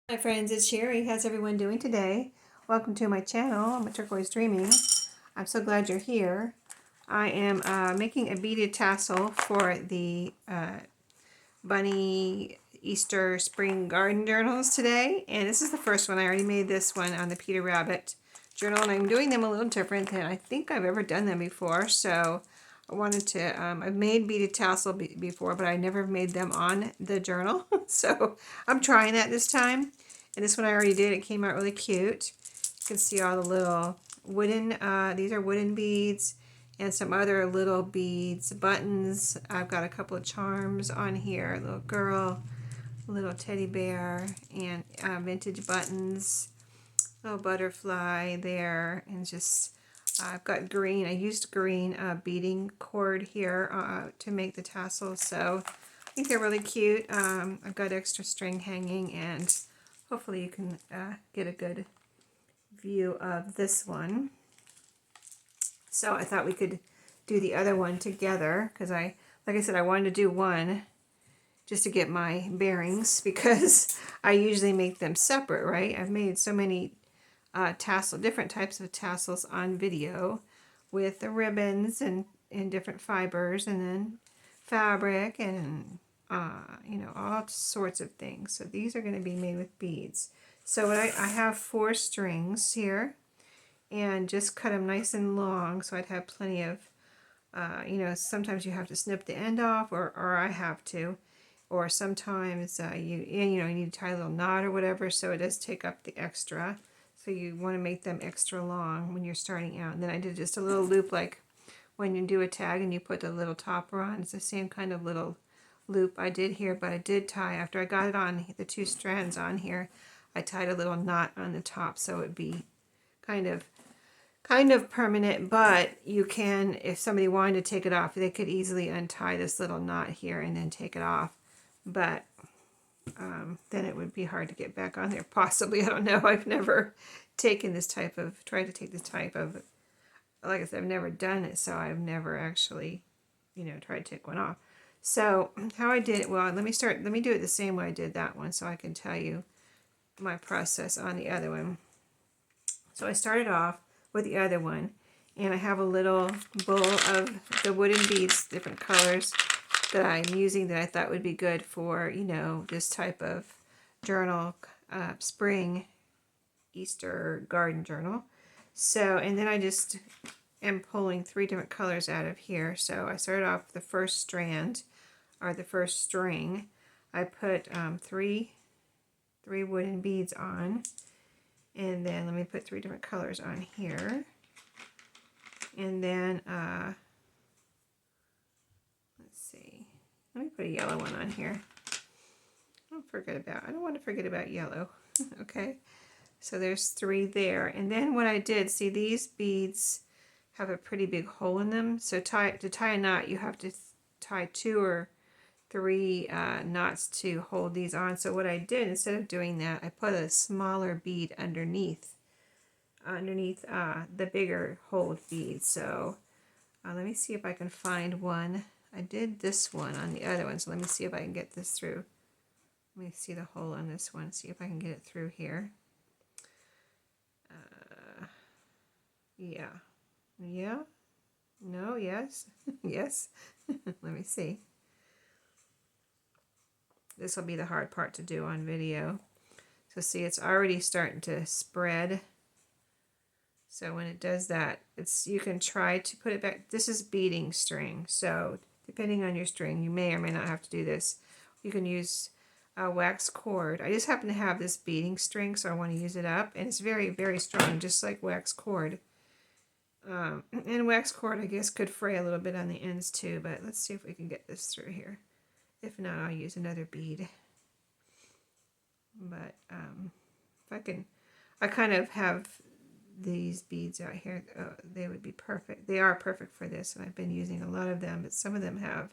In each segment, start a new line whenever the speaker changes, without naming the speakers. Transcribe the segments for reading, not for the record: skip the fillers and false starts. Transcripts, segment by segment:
Hi friends, it's Sheree. How's everyone doing today? Welcome to my channel. I'm a Turquoise Dreaming. I'm so glad you're here. I am making a beaded tassel for the Bunny Easter Spring Garden Journals today. And this is the first one. I already made this one on the Peter Rabbit journal. And I'm doing them a little different than I think I've ever done them before. So I wanted to, I've made beaded tassel before, but I never made them on the journal. So I'm trying that this time. And this one I already did. It came out really cute. You can see all the little wooden, these are wooden beads and some other little beads, buttons. I've got a couple of charms on here. A little girl, a little teddy bear, and vintage buttons. Little butterfly there, and just I've got green. I used green beading cord here to make the tassels, so I think they're really cute. I've got extra string hanging, and hopefully you can get a good view of this one. So I thought we could do the other one together because like I said, I wanted to do one just to get my bearings because I usually make them separate, right? I've made so many different types of tassels on video with the ribbons and different fibers and then fabric and you know, all sorts of things. So these are going to be made with beads. So I have 4 strings here and just cut them nice and long so I'd have plenty of, you know, sometimes you have to snip the end off or I have to, or sometimes you need to tie a little knot or whatever, so it does take up the extra. So you want to make them extra long when you're starting out. And then I did just a little loop like when you do a tag and you put the little topper on. It's the same kind of little loop I did here, but I did tie, after I got it on, the 2 strands on here, I tied a little knot on the top so it'd be kind of permanent, but you can, if somebody wanted to take it off, they could easily untie this little knot here and then take it off. But then it would be hard to get back on there, possibly. I don't know. I've never taken this type of, tried to take this type of, like I said, I've never done it, so I've never actually, you know, tried to take one off. So how I did it, well, let me do it the same way I did that one so I can tell you my process on the other one. So I started off with the other one, and I have a little bowl of the wooden beads, different colors that I'm using that I thought would be good for, you know, this type of journal, spring Easter garden journal. So, and then I just am pulling 3 different colors out of here. So I started off the first strand, or the first string. I put 3 wooden beads on, and then let me put 3 different colors on here. And then, let's see, let me put a yellow one on here. I don't want to forget about yellow. Okay, so there's 3 there. And then what I did, see, these beads have a pretty big hole in them. So to tie a knot, you have to tie 2 or 3 knots to hold these on. So what I did, instead of doing that, I put a smaller bead underneath the bigger hold bead. So let me see if I can find one. I did this one on the other one, so let me see if I can get this through. Let me see the hole on this one, see if I can get it through here. Yeah. No, yes. Yes. Let me see. This will be the hard part to do on video. So see, it's already starting to spread. So when it does that, you can try to put it back. This is beading string, so depending on your string, you may or may not have to do this. You can use a wax cord. I just happen to have this beading string, so I want to use it up, and it's very, very strong, just like wax cord. And wax cord, I guess, could fray a little bit on the ends too, but let's see if we can get this through here. If not, I'll use another bead. But if I can, I kind of have these beads out here. They would be perfect. They are perfect for this, and I've been using a lot of them, but some of them have.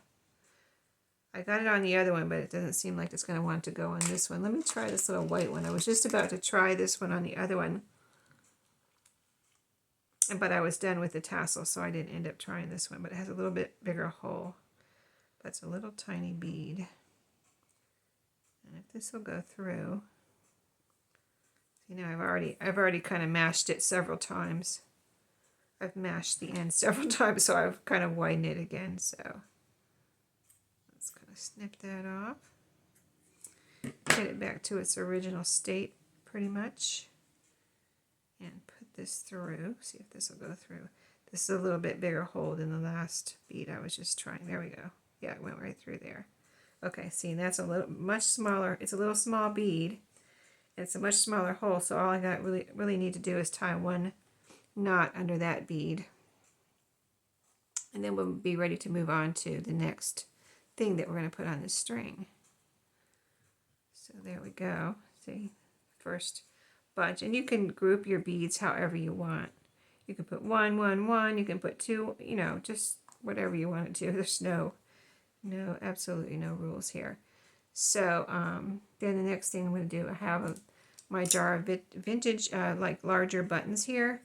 I got it on the other one, but it doesn't seem like it's going to want to go on this one. Let me try this little white one. I was just about to try this one on the other one, but I was done with the tassel, so I didn't end up trying this one, but it has a little bit bigger hole. That's a little tiny bead. And if this will go through, You know, I've already kind of mashed it several times. I've mashed the end several times, so I've kind of widened it again. So let's kind of snip that off. Get it back to its original state, pretty much. And put this through. See if this will go through. This is a little bit bigger hole than the last bead I was just trying. There we go. Yeah, it went right through there. Okay, see, that's a little much smaller. It's a little small bead. It's a much smaller hole, so all I got really need to do is tie one knot under that bead. And then we'll be ready to move on to the next thing that we're going to put on this string. So there we go. See, first bunch. And you can group your beads however you want. You can put one, one, one. You can put two, you know, just whatever you want to do. There's absolutely no rules here. So then the next thing I'm going to do, I have my jar of vintage, like larger buttons here.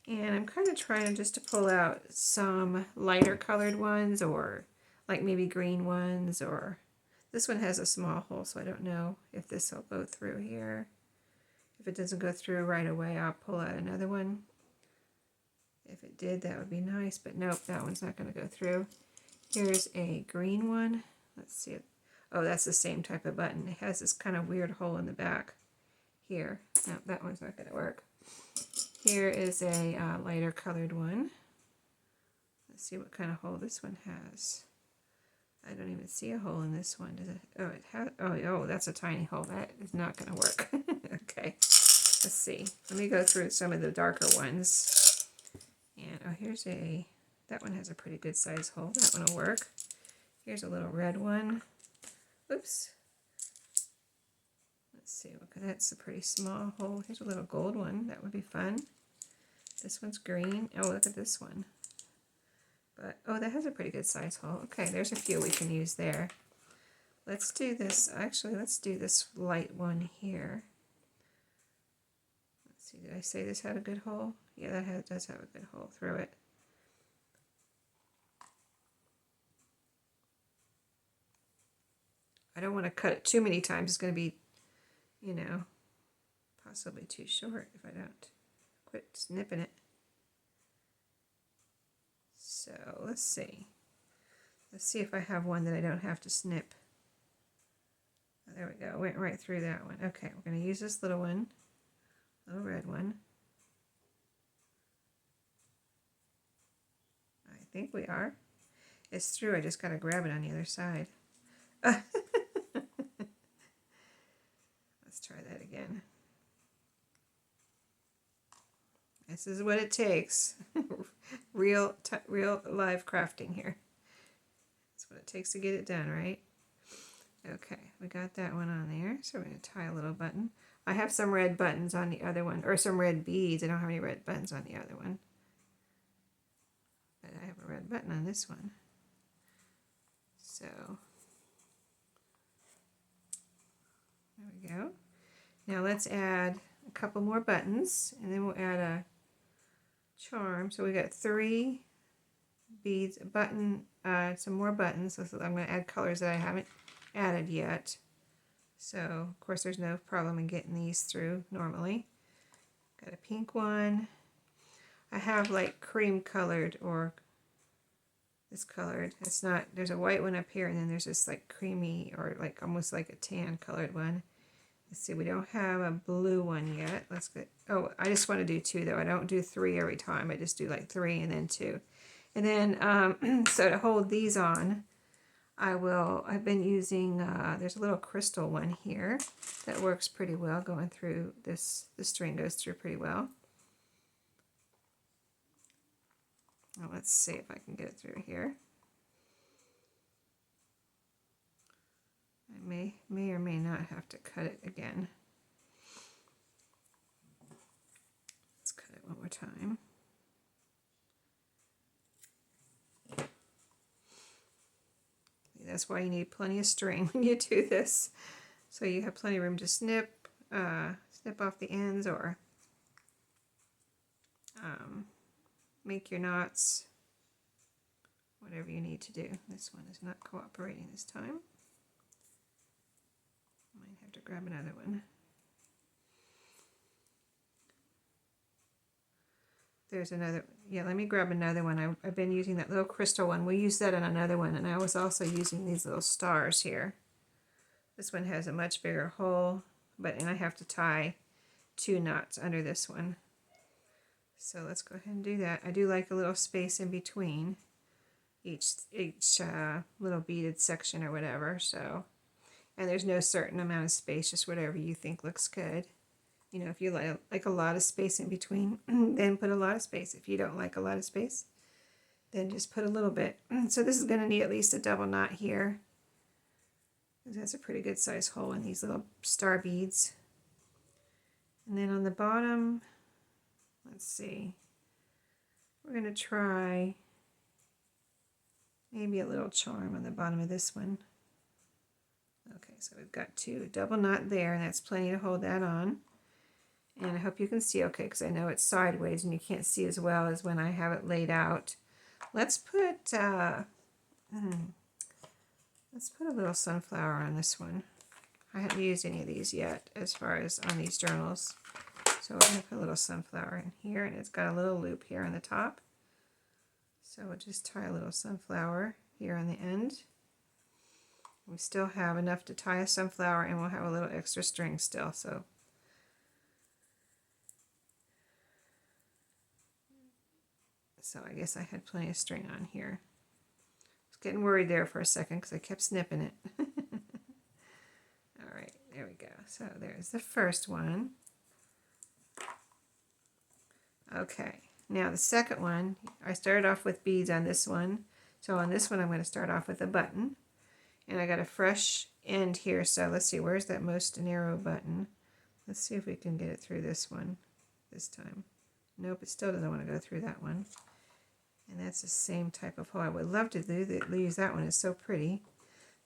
And I'm kind of trying just to pull out some lighter colored ones, or like maybe green ones, or this one has a small hole, so I don't know if this will go through here. If it doesn't go through right away, I'll pull out another one. If it did, that would be nice, but nope, that one's not going to go through. Here's a green one. Let's see it. Oh, that's the same type of button. It has this kind of weird hole in the back here. No, that one's not going to work. Here is a lighter colored one. Let's see what kind of hole this one has. I don't even see a hole in this one. Does it? Oh, it has. Oh, that's a tiny hole. That is not going to work. Okay, let's see. Let me go through some of the darker ones. And oh, here's that one has a pretty good size hole. That one will work. Here's a little red one. Oops. Let's see. That's a pretty small hole. Here's a little gold one. That would be fun. This one's green. Oh, look at this one. But, oh, that has a pretty good size hole. Okay, there's a few we can use there. Let's do this. Actually, let's do this light one here. Let's see. Did I say this had a good hole? Yeah, that does have a good hole through it. I don't want to cut it too many times. It's going to be, you know, possibly too short if I don't quit snipping it. So let's see. Let's see if I have one that I don't have to snip. Oh, there we go. Went right through that one. Okay, we're going to use this little one, little red one. I think we are. It's through. I just got to grab it on the other side. Let's try that again. This is what it takes. real live crafting here. That's what it takes to get it done, right? Okay, we got that one on there. So we're going to tie a little button. I have some red buttons on the other one, or some red beads. I don't have any red buttons on the other one. But I have a red button on this one. So there we go. Now let's add a couple more buttons, and then we'll add a charm. So we got 3 beads, a button, some more buttons. So I'm going to add colors that I haven't added yet. So of course there's no problem in getting these through normally. Got a pink one. I have like cream colored, or this colored. It's not, there's a white one up here, and then there's this like creamy, or like almost like a tan colored one. Let's see, we don't have a blue one yet. Let's get, oh, I just want to do 2 though. I don't do 3 every time. I just do like 3 and then 2. And then, so to hold these on, I've been using, there's a little crystal one here that works pretty well going through this. The string goes through pretty well. Well, let's see if I can get it through here. I may or may not have to cut it again. Let's cut it one more time. That's why you need plenty of string when you do this, so you have plenty of room to snip off the ends, or make your knots, whatever you need to do. This one is not cooperating this time. Might have to grab another one. there's another, yeah, let me grab another one. I've been using that little crystal one. We'll use that on another one, and I was also using these little stars here. This one has a much bigger hole, and I have to tie 2 knots under this one. So let's go ahead and do that. I do like a little space in between each little beaded section or whatever. So, and there's no certain amount of space, just whatever you think looks good. You know, if you like a lot of space in between, then put a lot of space. If you don't like a lot of space, then just put a little bit. So this is going to need at least a double knot here. That's a pretty good size hole in these little star beads. And then on the bottom, let's see, we're going to try maybe a little charm on the bottom of this one. Okay, so we've got 2 double knot there, and that's plenty to hold that on. And I hope you can see okay, because I know it's sideways and you can't see as well as when I have it laid out. Let's put a little sunflower on this one. I haven't used any of these yet as far as on these journals. So we're going to put a little sunflower in here, and it's got a little loop here on the top. So we'll just tie a little sunflower here on the end. We still have enough to tie a sunflower, and we'll have a little extra string still. So I guess I had plenty of string on here. I was getting worried there for a second because I kept snipping it. All right, there we go. So there's the first one. Okay, now the second one, I started off with beads on this one. So on this one, I'm going to start off with a button. And I got a fresh end here. So let's see, where's that most narrow button? Let's see if we can get it through this one this time. Nope, it still doesn't want to go through that one. And that's the same type of hole. I would love to use that one. It's so pretty.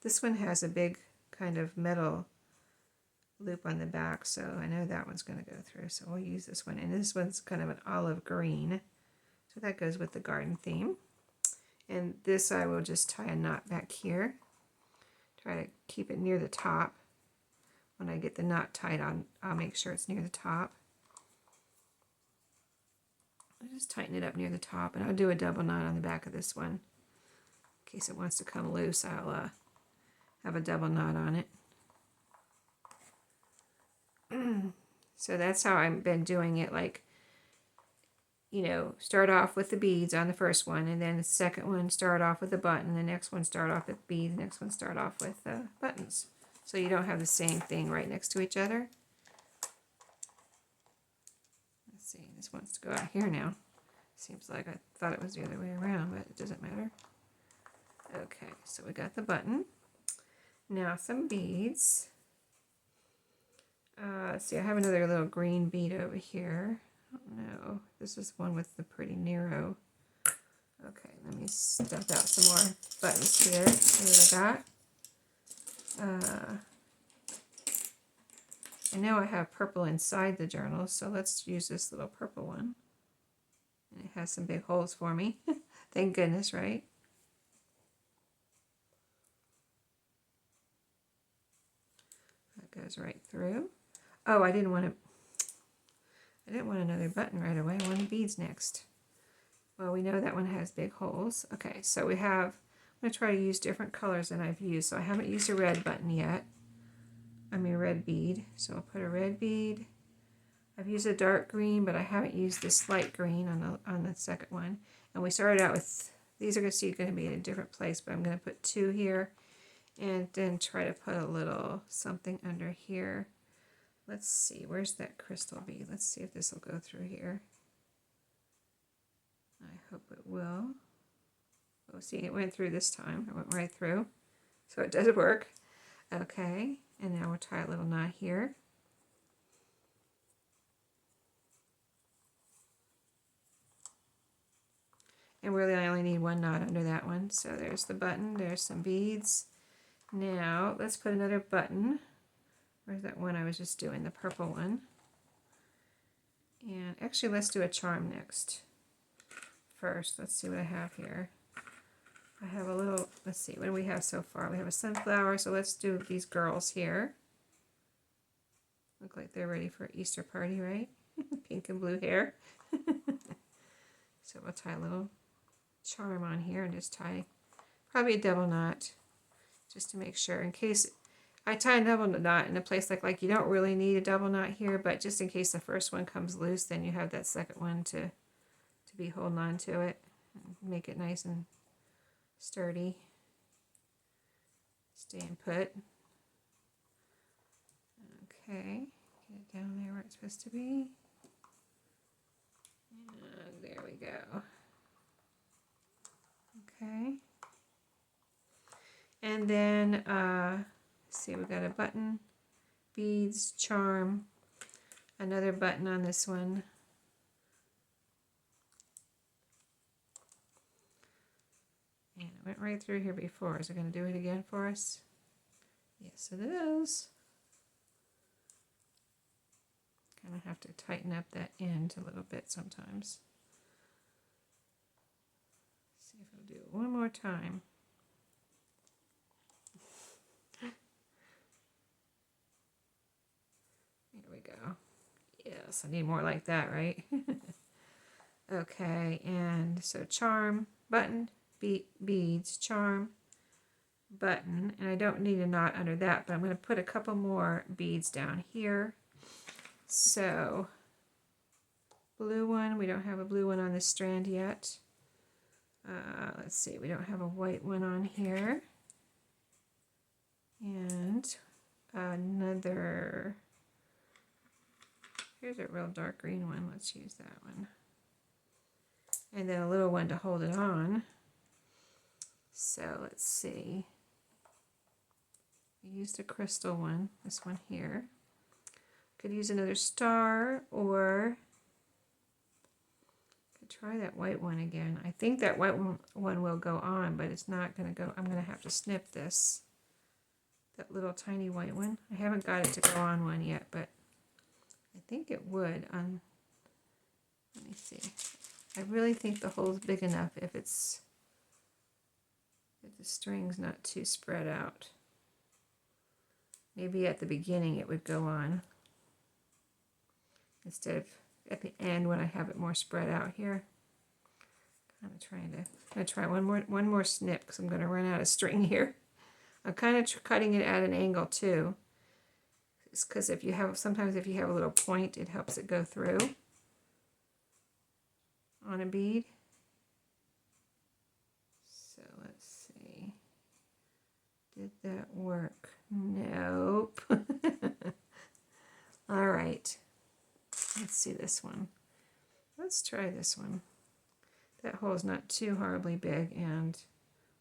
This one has a big kind of metal loop on the back, so I know that one's going to go through. So we'll use this one. And this one's kind of an olive green. So that goes with the garden theme. And this I will just tie a knot back here. Try to keep it near the top. When I get the knot tied on, I'll make sure it's near the top. I'll just tighten it up near the top, and I'll do a double knot on the back of this one. In case it wants to come loose, I'll have a double knot on it. So that's how I've been doing it, like, you know, start off with the beads on the first one, and then the second one start off with a button, the next one start off with beads, the next one start off with buttons. So you don't have the same thing right next to each other. Let's see, this wants to go out here now. Seems like I thought it was the other way around, but it doesn't matter. Okay, so we got the button. Now some beads. Let's see, I have another little green bead over here. I don't know. This is one with the pretty narrow. Okay, let me stuff out some more buttons here. See what I got. I know I have purple inside the journal, so let's use this little purple one. And it has some big holes for me. Thank goodness, right? That goes right through. Oh, I didn't want another button right away. I wanted beads next. Well, we know that one has big holes. Okay, so we have, I'm going to try to use different colors than I've used. So I haven't used a red button yet. I mean red bead. So I'll put a red bead. I've used a dark green, but I haven't used this light green on the second one. And we started out with, these are going to be in a different place, but I'm going to put 2 here. And then try to put a little something under here. Let's see, where's that crystal bead? Let's see if this will go through here. I hope it will. Oh, see, it went through this time. It went right through. So it does work. Okay, and now we'll tie a little knot here. And really I only need 1 knot under that one. So there's the button, there's some beads. Now let's put another button. Where's that one I was just doing, the purple one? And actually let's do a charm next. First, let's see what I have here. I have a little, let's see, what do we have so far? We have a sunflower, so let's do these girls here. Look like they're ready for an Easter party, right? Pink and blue hair. So we'll tie a little charm on here and just tie probably a double knot just to make sure, in case I tie a double knot in a place like you don't really need a double knot here, but just in case the first one comes loose, then you have that second one to be holding on to it. Make it nice and sturdy. Staying put. Okay, get it down there where it's supposed to be. And there we go. Okay. And then, let's see, we got a button, beads, charm, another button on this one. And it went right through here before. Is it going to do it again for us? Yes, it is. Kind of have to tighten up that end a little bit sometimes. Let's see if it'll do it one more time. There we go. Yes, I need more like that, right? Okay, and so charm, button, beads, charm, button, and I don't need a knot under that, but I'm going to put a couple more beads down here. So, blue one, we don't have a blue one on this strand yet. Let's see, we don't have a white one on here. And another, here's a real dark green one, let's use that one. And then a little one to hold it on. So let's see. I used a crystal one, this one here. Could use another star, or could try that white one again. I think that white one will go on, but it's not going to go. I'm going to have to snip this. That little tiny white one. I haven't got it to go on one yet, but I think it would on. Let me see. I really think the hole's big enough if the string's not too spread out. Maybe at the beginning it would go on instead of at the end when I have it more spread out here. I'm gonna try one more snip because I'm gonna run out of string here. I'm kind of cutting it at an angle too. It's because sometimes if you have a little point, it helps it go through on a bead. So let's see. Did that work? Nope. All right. Let's see this one. Let's try this one. That hole is not too horribly big, and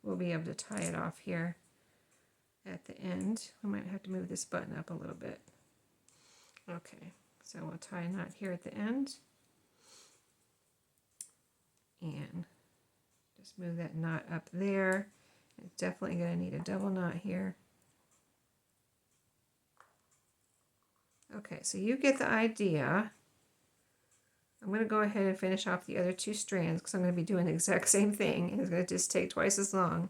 we'll be able to tie it off here at the end. We might have to move this button up a little bit. Okay, so we'll tie a knot here at the end. And just move that knot up there. It's definitely going to need a double knot here. Okay, so you get the idea. I'm going to go ahead and finish off the other two strands because I'm going to be doing the exact same thing, and it's going to just take twice as long.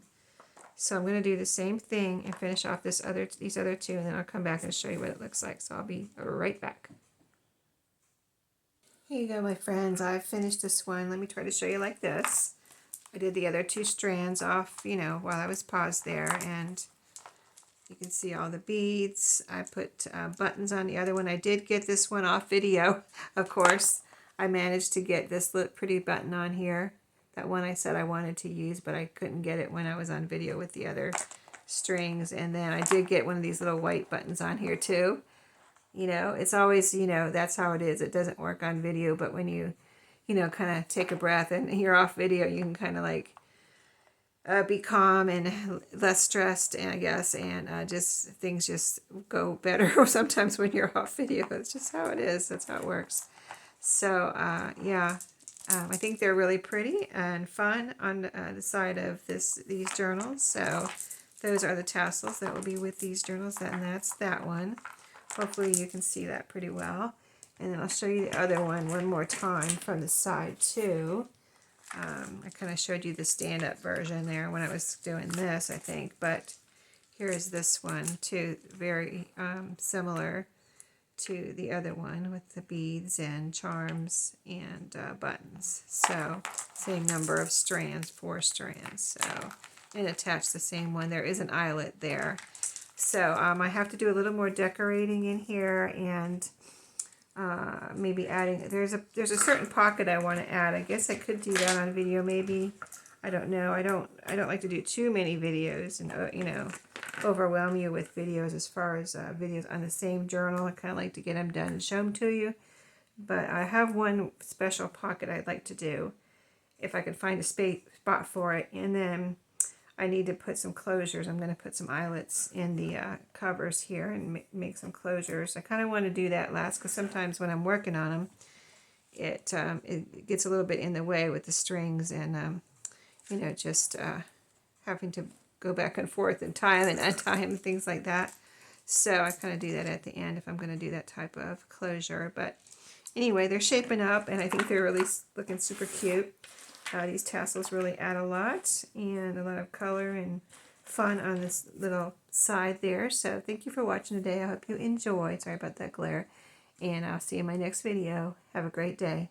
So I'm going to do the same thing and finish off these other two, and then I'll come back and show you what it looks like. So I'll be right back. Here you go, my friends. I've finished this one. Let me try to show you like this. I did the other two strands off, while I was paused there, and you can see all the beads. I put buttons on the other one. I did get this one off video, of course. I managed to get this pretty button on here. That one I said I wanted to use, but I couldn't get it when I was on video with the other strings. And then I did get one of these little white buttons on here too. It's always, that's how it is. It doesn't work on video, but when you, kind of take a breath and you're off video, you can kind of like be calm and less stressed, I guess, and things just go better sometimes when you're off video. It's just how it is. That's how it works. So, yeah, I think they're really pretty and fun on the side of these journals. So those are the tassels that will be with these journals, and that's that one. Hopefully you can see that pretty well. And then I'll show you the other one more time from the side too. I kind of showed you the stand-up version there when I was doing this, I think. But here's this one too, very similar. to the other one with the beads and charms and buttons. So same number of strands, 4 strands. So, and attach the same one. There is an eyelet there. So I have to do a little more decorating in here, and maybe adding, there's a certain pocket I want to add. I guess I could do that on video maybe. I don't know. I don't like to do too many videos and you know, overwhelm you with videos as far as videos on the same journal. I kind of like to get them done and show them to you. But I have one special pocket I'd like to do if I could find a spot for it. And then I need to put some closures. I'm going to put some eyelets in the covers here and make some closures. I kind of want to do that last because sometimes when I'm working on them, it gets a little bit in the way with the strings and you know, just having to go back and forth and tie them and untie them and things like that. So I kind of do that at the end if I'm going to do that type of closure. But anyway, they're shaping up, and I think they're really looking super cute. These tassels really add a lot of color and fun on this little side there. So thank you for watching today. I hope you enjoyed. Sorry about that glare. And I'll see you in my next video. Have a great day.